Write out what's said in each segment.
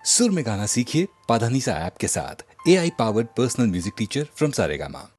सुर में गाना सीखिए पाधानीसा ऐप के साथ। AI powered personal music teacher from Saregama.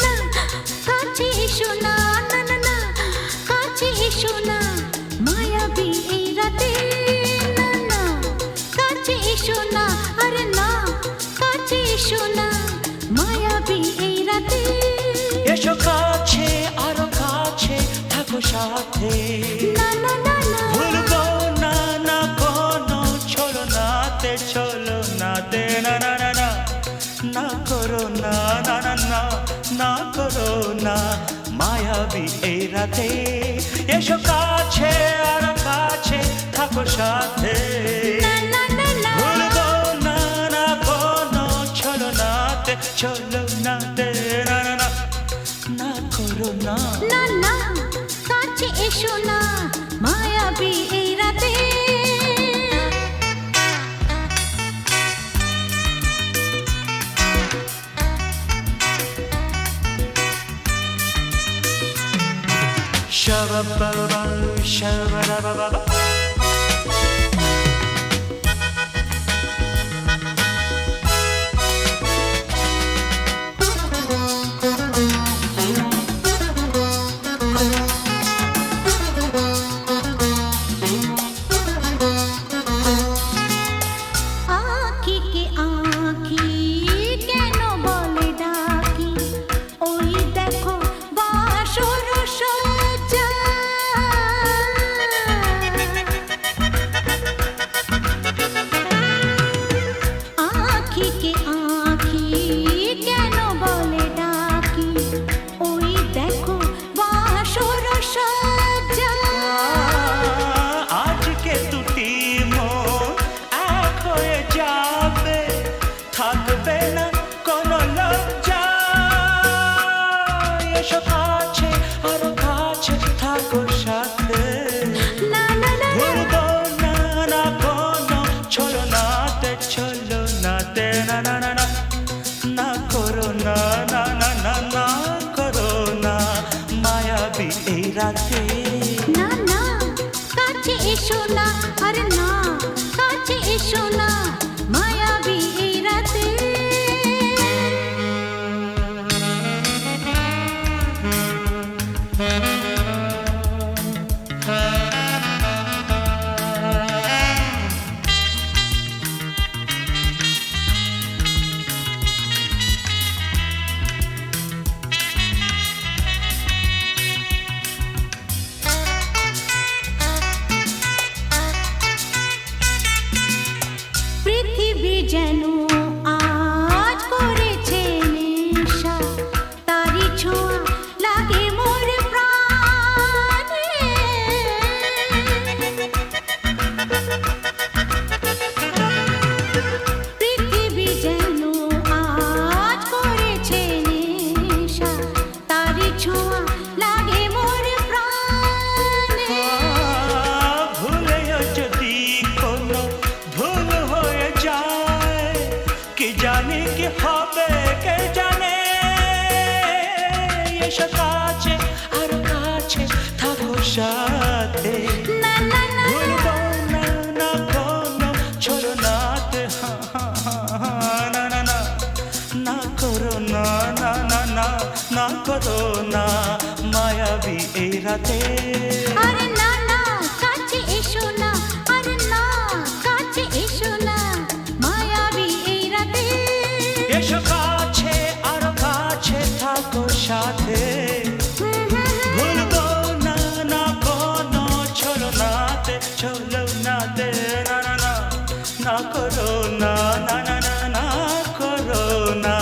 না কাছে এসো না, না না না কাছে এসো না মায়াবী এই রাতে, না না কাছে এসো না, আরে না কাছে এসো না মায়াবী এই রাতে। এসো কাছে আরো কাছে থাকো সাথে, না না না না ভুলবো না না কোনো চলো নাতে, চলো নাতে, না না না না না করো না, না না না না করো না মায়াবী এই রাতে। এসো কাছে আরো কাছে থাকো সাথে, না না না না ভুলবো না না কোনো চলো নাতে, চলো নাতে, না না না না করো না। না না কাছে এসো না মায়াবী এই রাতে। Shabba-ba-ba, shabba-da-ba-ba-ba. আঁখিকে আঁখি কেন বলে ডাকি, ওই দেখো বাসর সজ্জা। আঁখিকে আঁখি কেন বলে ডাকি, ওই দেখো বাসর সজ্জা। আজকে দুটি মন এক হয়ে যাবে, থাকবে না কোনো লজ্জা। এসো কাছে আরো কাছে থাকো সাথে, না না না ভুলবো না না কোনো চলো নাতে, চলো নাতে, না না না না না করো না, না না না না করো না মায়াবী এই রাতে। না না কাছে এসো না, আরে না কাছে এসো না মায়াবী এই রাতে। পৃথিবী যেন আজ করেছে নেশা, তারি ছোঁয়া লাগে মোর প্রাণে। পৃথিবী যেন আজ করেছে নেশা, তারি ছোঁয়া লাগে মোর প্রাণে। ভুলেও যদি কোনো ভুল হয়ে যায়, কি জানি কি হবে কে জানে। এসো কাছে আর কাছে থাকো সাথে, না না না ভুলবো না না কোনো চলো নাতে, না না না না করো না, না না না না করো না মায়াবী এই রাতে। আরে না না কাছে এসো না, আরে না কাছে এসো না মায়াবী এই রাতে। এসো কাছে আরো কাছে থাকো সাথে, ভুলবো না না কোনো চলো নাতে, চলো নাতে, না না না না করো না, না না না না করো না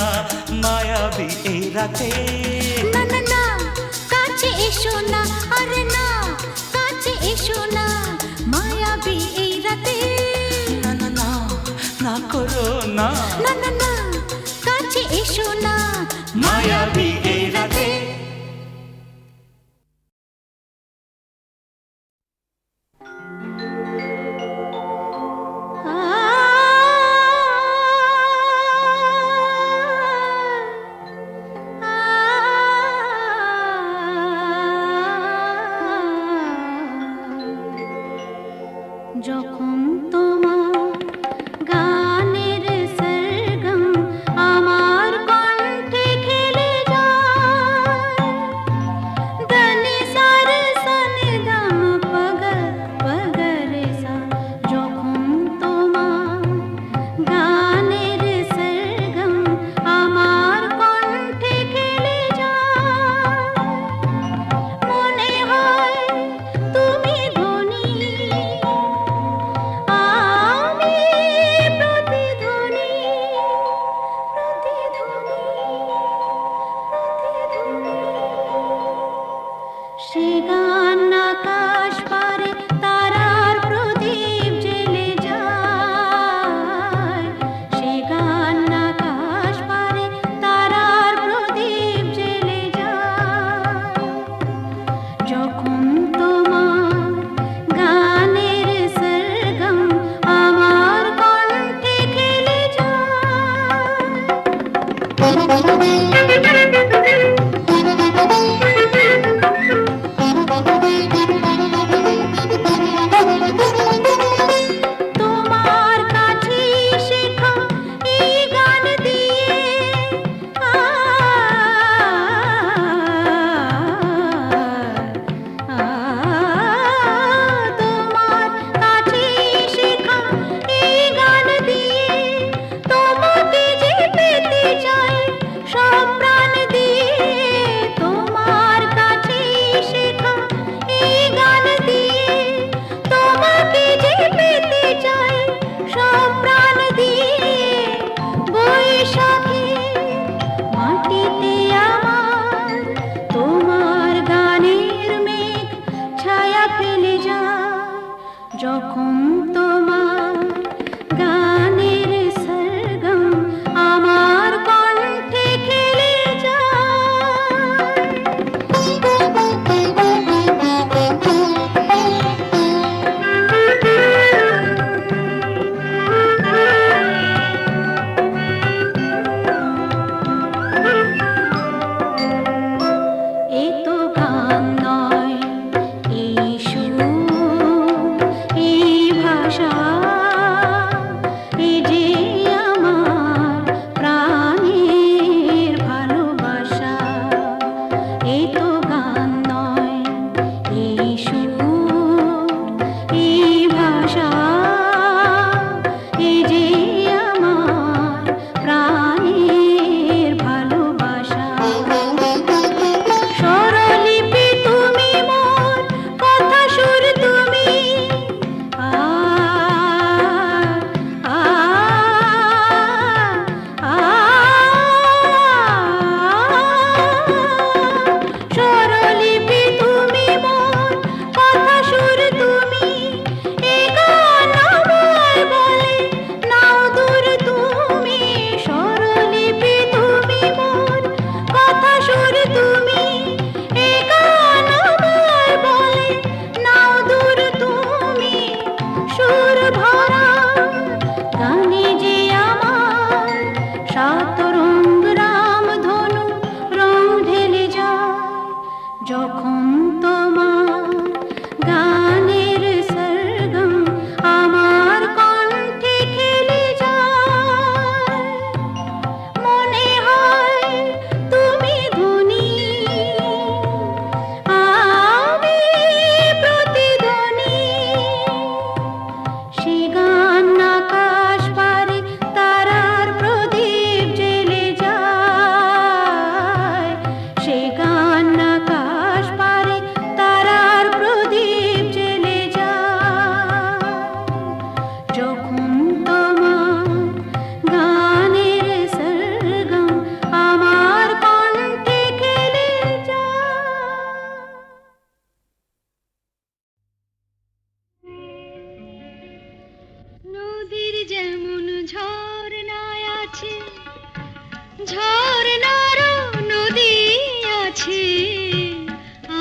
মায়াবী এই রাতে। না না না কাছে এসো না, আরে না কাছে এসো না মায়াবী এই রাতে। না না না না করো না না না না কাছে এসো না মায়াবী এই রাতে। যখন তোমার গানের সরগম আমার কণ্ঠে খেলে যায়, সে গান আকাশ পারে তারার প্রদীপ জেলে যায়, সে গান আকাশ পারে তারার প্রদীপ জেলে যায়। যখন তোমার গানের সরগম আমার কণ্ঠে খেলে তোমার কাছে শেখা এই গান দিয়ে তোমার কাছে শেখা এই গান দিয়ে তোমাকে যে পেতে চাই সব প্রাণ দিয়ে। তোমার কাছে শেখা এই গান দিয়ে তোমাকে যে পেতে চাই সব প্রাণ দিয়ে। বৈশাখী মাটিতে আমার তোমার গানের মেঘ ছায়া ফেলে যায়, যখন তোমার গানের সরগম আমার কণ্ঠে খেলে এ তো গান নয়, এই সুর, এই ভাষা, এ যে আমার প্রাণের ভালোবাসা। এ তো গান নয়, এই সুর, এই ভাষা, এ যে আমার প্রাণের ভালোবাসা। স্বরলিপি তুমি মোর, কথা সুর তুমি, স্বরলিপি তুমি মোর, কথা সুর তুমি। এ গান আমায় বলে নাও দূর তুমি, স্বরলিপি তুমি মোর, কথা সুর তুমি। এ গান আমায় বলে নাও দূর তুমি, সুর ভরা গানে যে আমার সাত রঙ রামধনু রং ঢেলে যায়। যখন তোমার গানের সরগম আমার কণ্ঠে খেলে যায়, মনে হয় তুমি ধ্বনি, আমি প্রতিধ্বনি। সে গান আকাশ পারে তারার প্রদীপ জেলে যায়, সে গান আকাশ পারে তারার প্রদীপ জেলে যায়। যখন তোমার গানের সরগম আমার কণ্ঠে খেলে যায়। নদীর যেমন ঝর্ণায় আছে, ঝর্ণারও নদী আছে,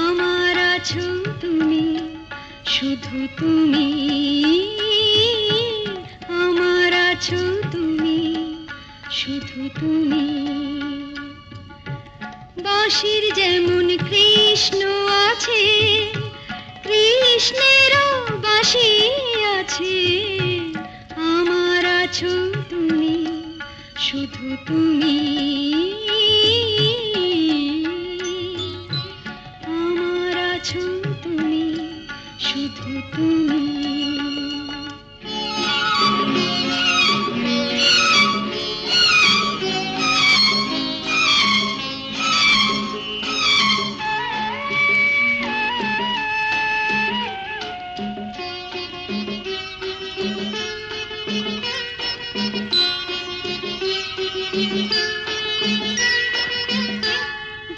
আমার আছো তুমি, শুধু তুমি, আমার আছো তুমি, শুধু তুমি। বাঁশির যেমন কৃষ্ণ আছে, কৃষ্ণেরও বাঁশি আছে, আমার আছো তুমি, শুধু তুমি, আমার আছো তুমি, শুধু তুমি।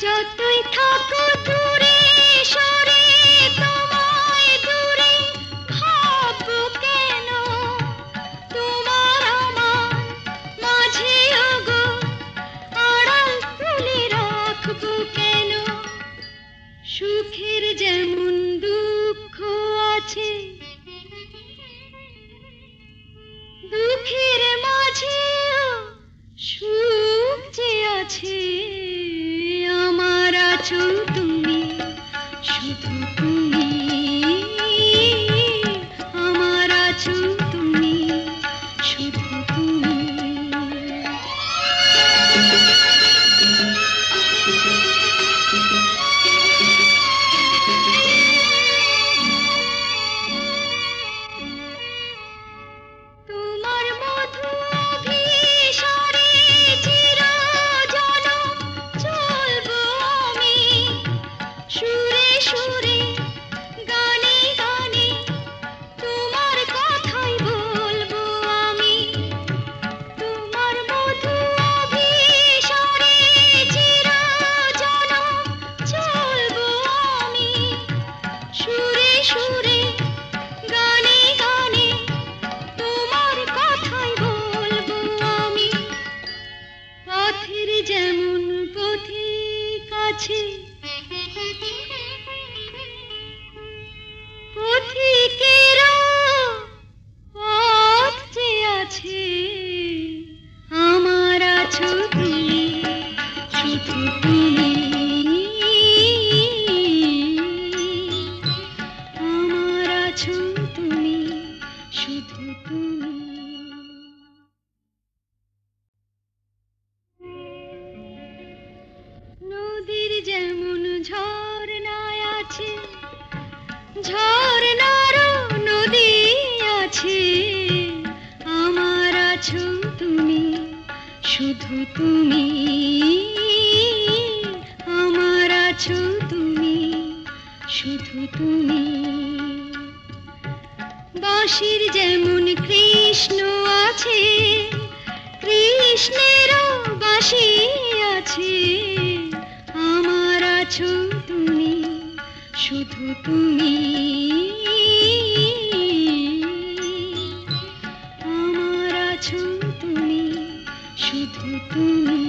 যতই থাকো দূরে সরে সুখের যেমন দুঃখ আছে, দুঃখের মাঝে সুখ যে আছে। আমার আছো তুমি, শুধু তুমি, আমার আছো তুমি, শুধু তুমি। তোমার মধু অভিসারে চিরজনম চলবো আমি, সুরে সুরে গানে গানে তোমার কথাই বলবো আমি। তোমার মধু অভিসারে চিরজনম চলবো আমি, সুরে সুরে গানে গানে তোমার কথাই বলবো আমি। পথের যেমন পথিক আছে, পথিকেরও পথ যে আছে। আমার আছো তুমি, শুধু তুমি, আমার আছো তুমি, শুধু তুমি। নদীর যেমন ঝর্ণায় আছে, ঝর্ণারও নদী আছে। আমার আছো তুমি, শুধু তুমি, আমার আছো তুমি, শুধু তুমি। বাঁশির যেমন কৃষ্ণ আছে, কৃষ্ণেরও বাঁশি আছে। আমার আছো তুমি, শুধু তুমি, আমার আছো তুমি, শুধু তুমি।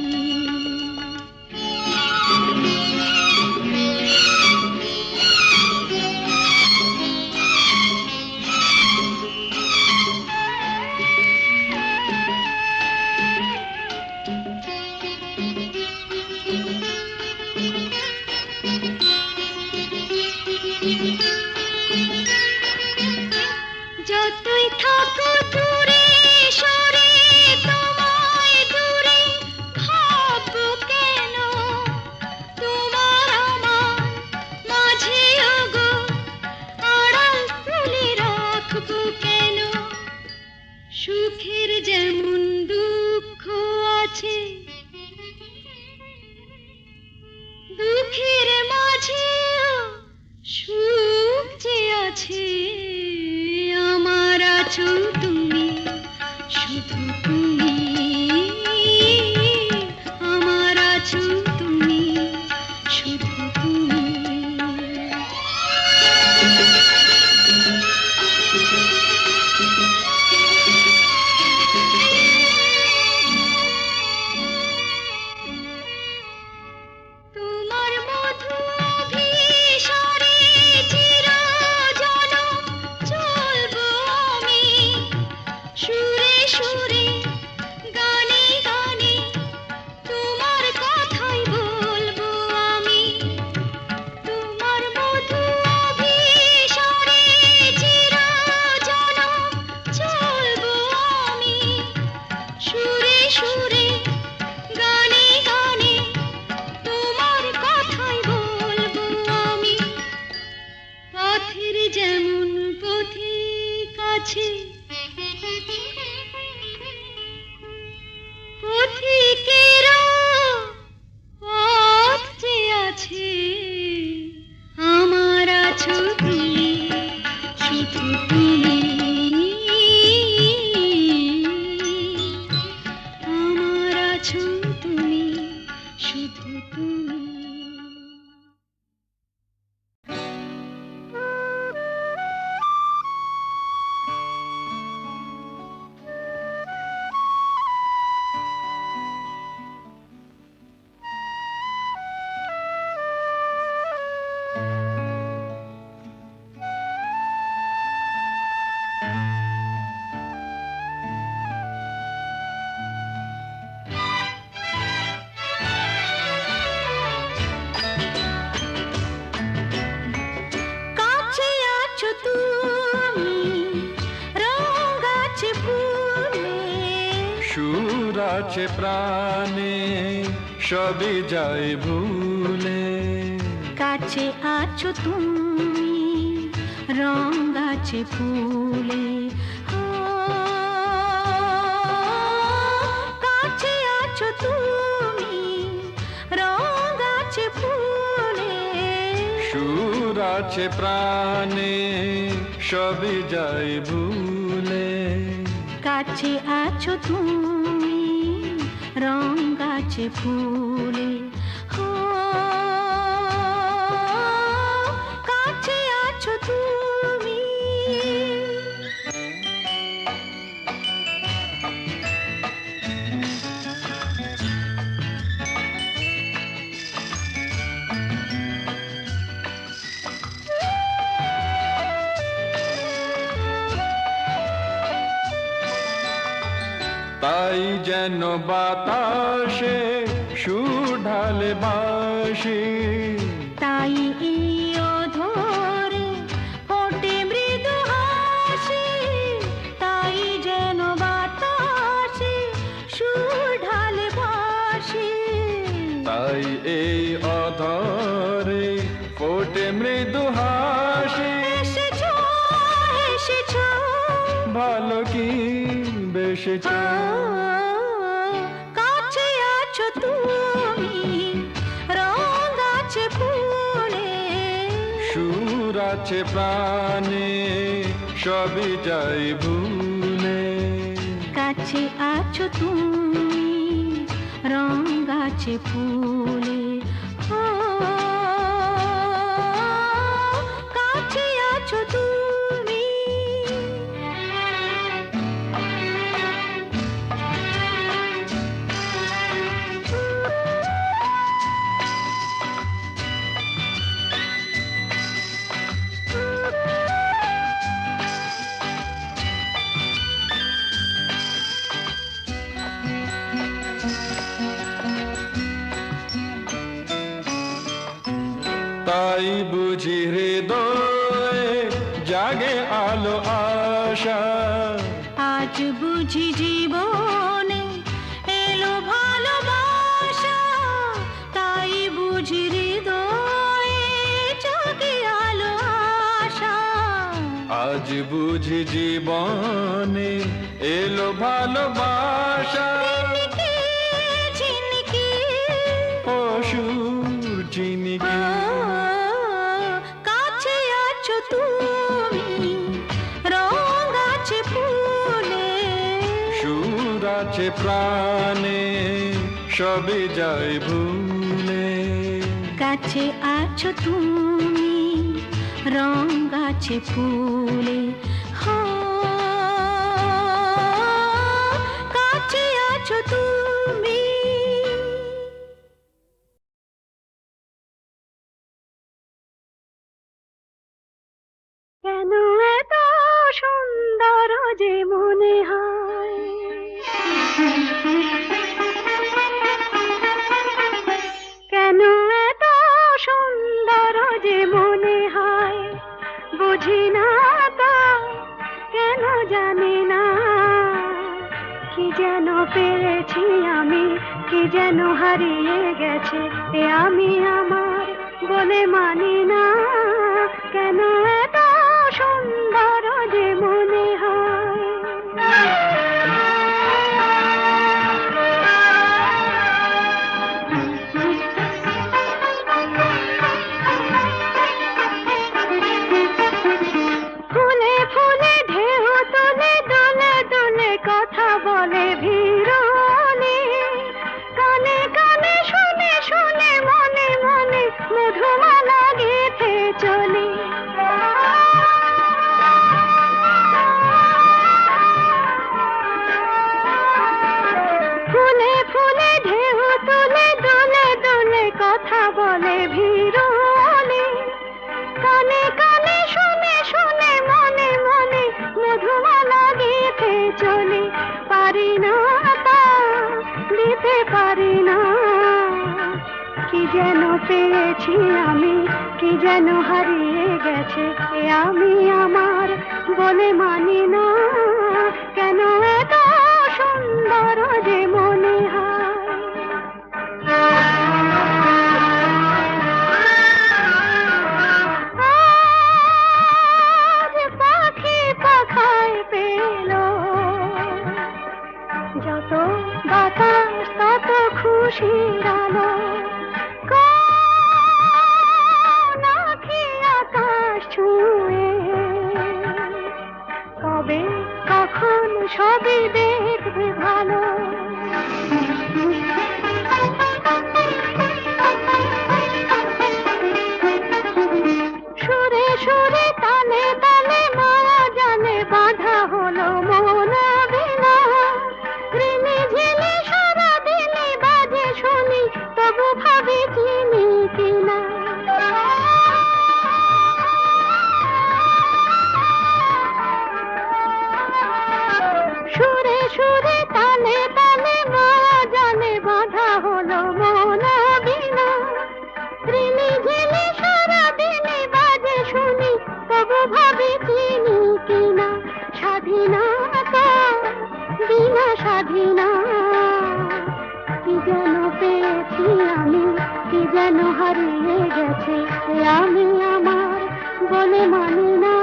যতই থাকো দূরে সরে, তোমায় দূরে ভাববো কেন? তোমার আমার মাঝে ওগো আড়াল তুলে রাখবো কেন? সুখের যেমন দুঃখ আছে, দুঃখের মাঝে সুখ যে আছে। আমার আছো তুমি, শুধু তুমি, আমার আছো তুমি, শুধু তুমি। তোমার মধু অভিসারে চিরজনম আছে প্রাণে সবই যায় ভুলে, কাছে আছো তুমি রং গাছে ফুলে, ও, কাছে আছো তুমি রং গাছে ফুলে, সুর আছে প্রাণে সবই যায় ভুলে, কাছে আছো তুমি রং গাছে ফুলে, ও, কাছে আছো তুমি। তাই যেন বাতাসে সুর ঢালে বাঁশি, তাই এই অধরে ফোটে মৃদু হাসি, তাই যেন বাতাসে সুর ঢালে বাঁশি, তাই এই অধরে ফোটে মৃদু হাসি। এসেছো এসেছো ভালো কি বেশেছ, কাছে আছো তুমি রং গাছে ফুলে, সুর আছে প্রাণে সবই যায় ভুলে, কাছে আছো তুমি রং গাছে ফুলে, ও, কাছে আছো তুমি। তাই বুঝি হৃদয়ে জাগে আলো আশা, আজ বুঝি জীবনে এলো ভালোবাসা, তাই বুঝি হৃদয়ে জাগে আলো আশা, আজ বুঝি জীবনে এলো ভালোবাসা। ঝিনকে ঝিনকে অসুর চিনিকে কাছে আছো তুমি রং গাছে ফুলে, সুর আছে প্রাণে সবই যায় ভুলে, কাছে আছো তুমি রং গাছে ফুলে, হো, কাছে আছো তুমি। কেন এত সুন্দর যে মনে হয়, কেন এত সুন্দর যে মনে হয়, বুঝি না তা কেন জানি না, কি যেন পেয়েছি আমি, কি যেন হারিয়ে গেছে এ আমি আমার বলে মানি না, কেন এত সুন্দর যে মনে হয়। ফুলে ফুলে ঢেউ তোলে দোলে দোলে কথা বলে ভিড়নে, কানে কানে শুনে শুনে মনে মনে মধুমালা গেঁথে চলে, ফুলে ফুলে ঢেউ তোলে দোলে দোলে কথা বলে ভিড়নে, কানে কানে শুনে শুনে মনে মনে মধুমালা গেঁথে চলে, পারি না তা দিতে পারি না, কি যেন পেয়েছি আমি, কি যেন হারিয়ে গেছে এ আমি আমার বলে মানি না, কেন এত সুন্দর যে মনে হয়। আজ পাখি পাখায় পেল যত বাতাস তত খুশির আলো। কোন আঁখি আকাশ ছুঁয়ে কবে কখন সবই দেখবে ভালো। সুরে সুরে তালে তালে মায়া জানে বাঁধা হলো মন বিনা। ঋণে ঝিলে সারা দিনে বাজে শুনি তবু ভাবি চিনি কিনা। সুরে সুরে তালে তালে মায়া জানে বাঁধা হলো মন বিনা। ঋণে ঝিলে সারা দিনে বাজে শুনি তবু ভাবি চিনি কিনা। স্বাধীনতা বিনা স্বাধীনা কি যেন পেয়েছি আমি, কি যেন হারিয়ে গেছে আমি আমার বলে মানি না।